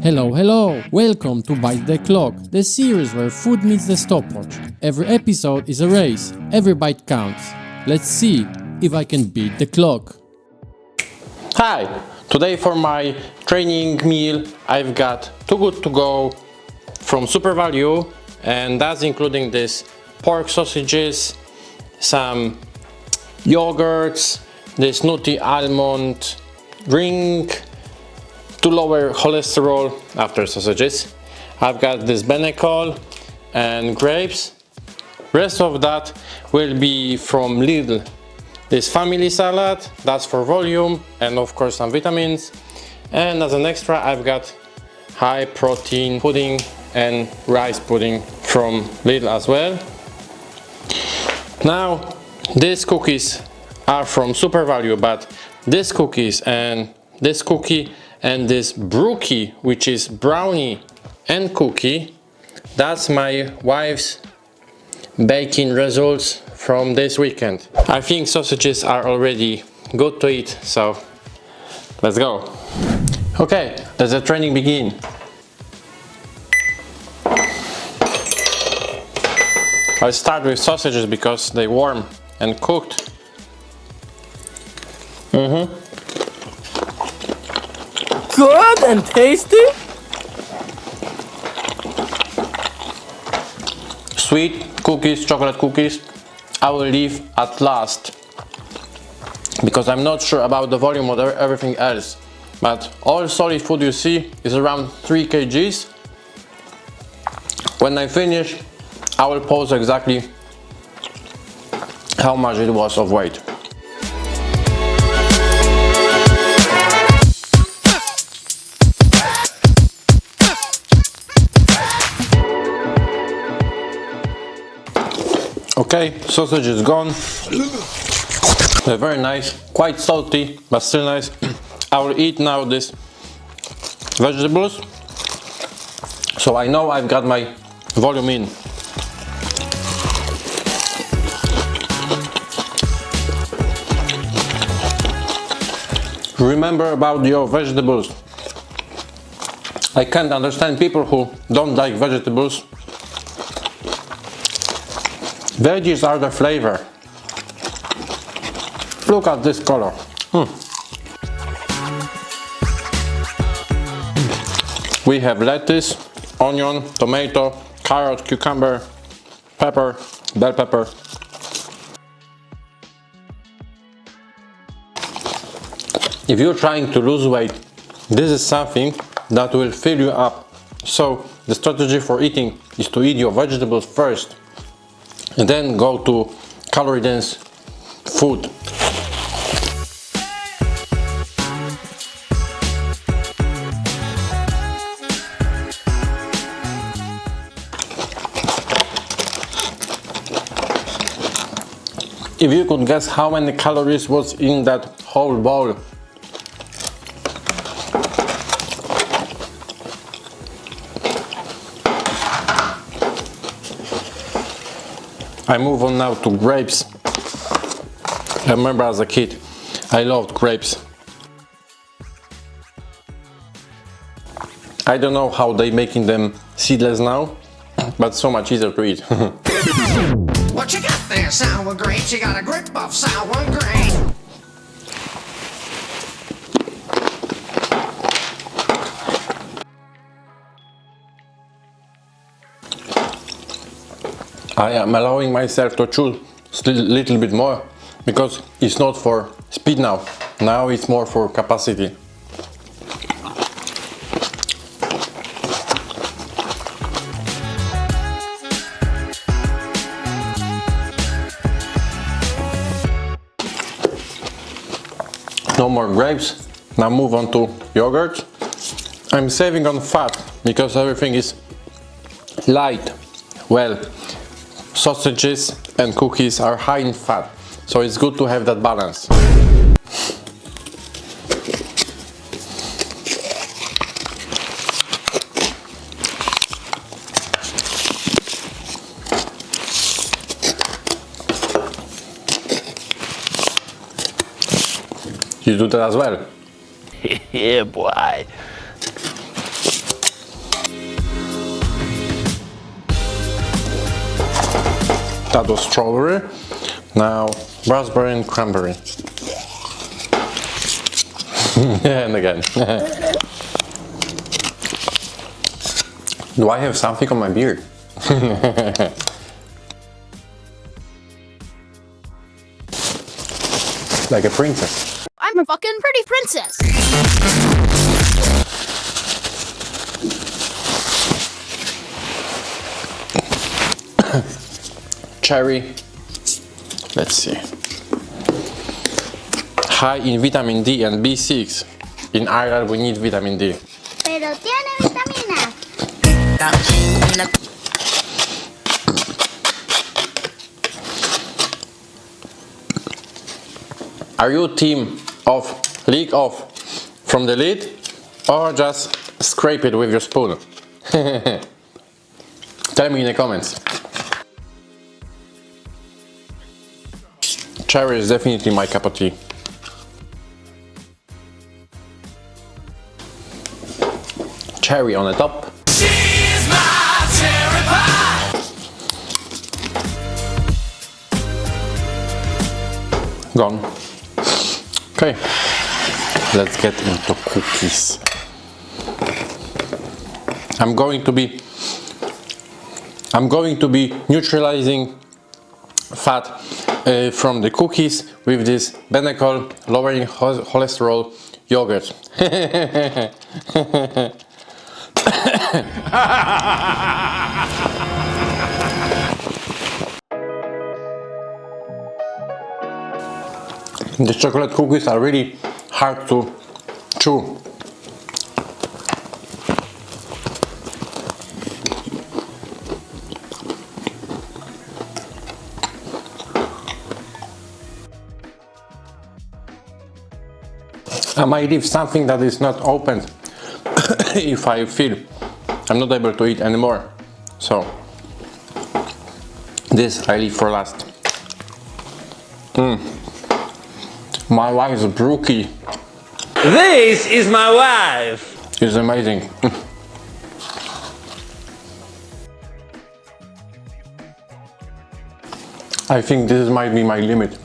Hello, hello! Welcome to Bite the Clock, the series where food meets the stopwatch. Every episode is a race, every bite counts. Let's see if I can beat the clock. Hi! Today for my training meal I've got Too Good To Go from SuperValu, and that's including this pork sausages, some yogurts, this nutty almond drink to lower cholesterol after sausages. I've got this Benecol and grapes. Rest of that will be from Lidl. This family salad, that's for volume and of course some vitamins. And as an extra I've got high protein pudding and rice pudding from Lidl as well. Now these cookies are from SuperValu, but these cookies and this cookie and this brookie, which is brownie and cookie, that's my wife's baking results from this weekend. I think sausages are already good to eat, so let's go. Okay, let the training begin. I start with sausages because they warm and cooked. Good and tasty? Sweet cookies, chocolate cookies, I will leave at last because I'm not sure about the volume of everything else, but all solid food you see is around 3 kgs. When I finish, I will post exactly how much it was of weight. Okay, sausage is gone. They're very nice, quite salty, but still nice. I will eat now these vegetables, so I know I've got my volume in. Remember about your vegetables. I can't understand people who don't like vegetables. Veggies are the flavor. Look at this color. We have lettuce, onion, tomato, carrot, cucumber, pepper, bell pepper. If you're trying to lose weight, this is something that will fill you up. So the strategy for eating is to eat your vegetables first and then go to calorie dense food. If you could guess how many calories was in that whole bowl. I move on now to grapes. I remember as a kid, I loved grapes. I don't know how they making them seedless now, but so much easier to eat. What you got there, sour grapes? You got a grip of sour grapes. I am allowing myself to chew still a little bit more because it's not for speed now. Now it's more for capacity. No more grapes. Now move on to yogurt. I'm saving on fat because everything is light. Well, sausages and cookies are high in fat, so it's good to have that balance. You do that as well? Yeah, boy. That was strawberry. Now raspberry and cranberry. And again. Do I have something on my beard? Like a princess. I'm a fucking pretty princess. Cherry. Let's see. High in vitamin D and B6. In Ireland we need vitamin D. Pero tiene vitamina. Are you team of leak off from the lid or just scrape it with your spoon? Tell me in the comments. Cherry is definitely my cup of tea. Cherry on the top. She's my cherry pie. Gone. Okay, let's get into cookies. I'm going to be neutralizing fat from the cookies with this Benecol lowering cholesterol yogurt. The chocolate cookies are really hard to chew. I might leave something that is not opened if I feel I'm not able to eat anymore. So this I leave for last. My wife's brookie. This is my wife. It's amazing. I think this might be my limit.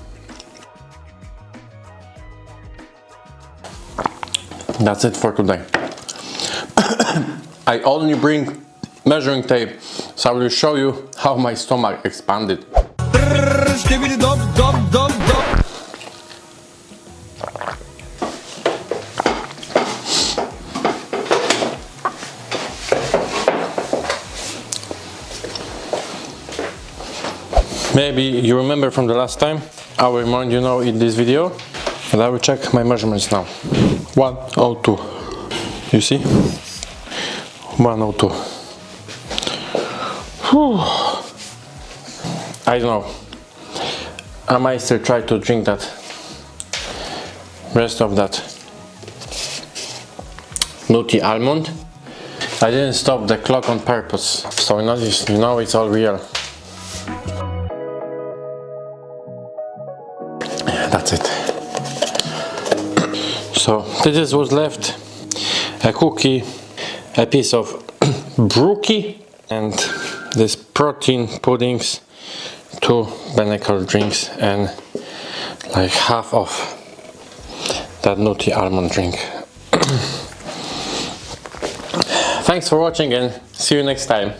That's it for today. I only bring measuring tape, so I will show you how my stomach expanded. Maybe you remember from the last time, I will remind you now in this video, and I will check my measurements now. 102. You see? 102. Whew. I don't know. I might still try to drink that rest of that nutty almond. I didn't stop the clock on purpose, so you know it's all real. That's it. So this is what's left: a cookie, a piece of brookie, and this protein puddings, 2 Benecol drinks, and like half of that nutty almond drink. Thanks for watching and see you next time.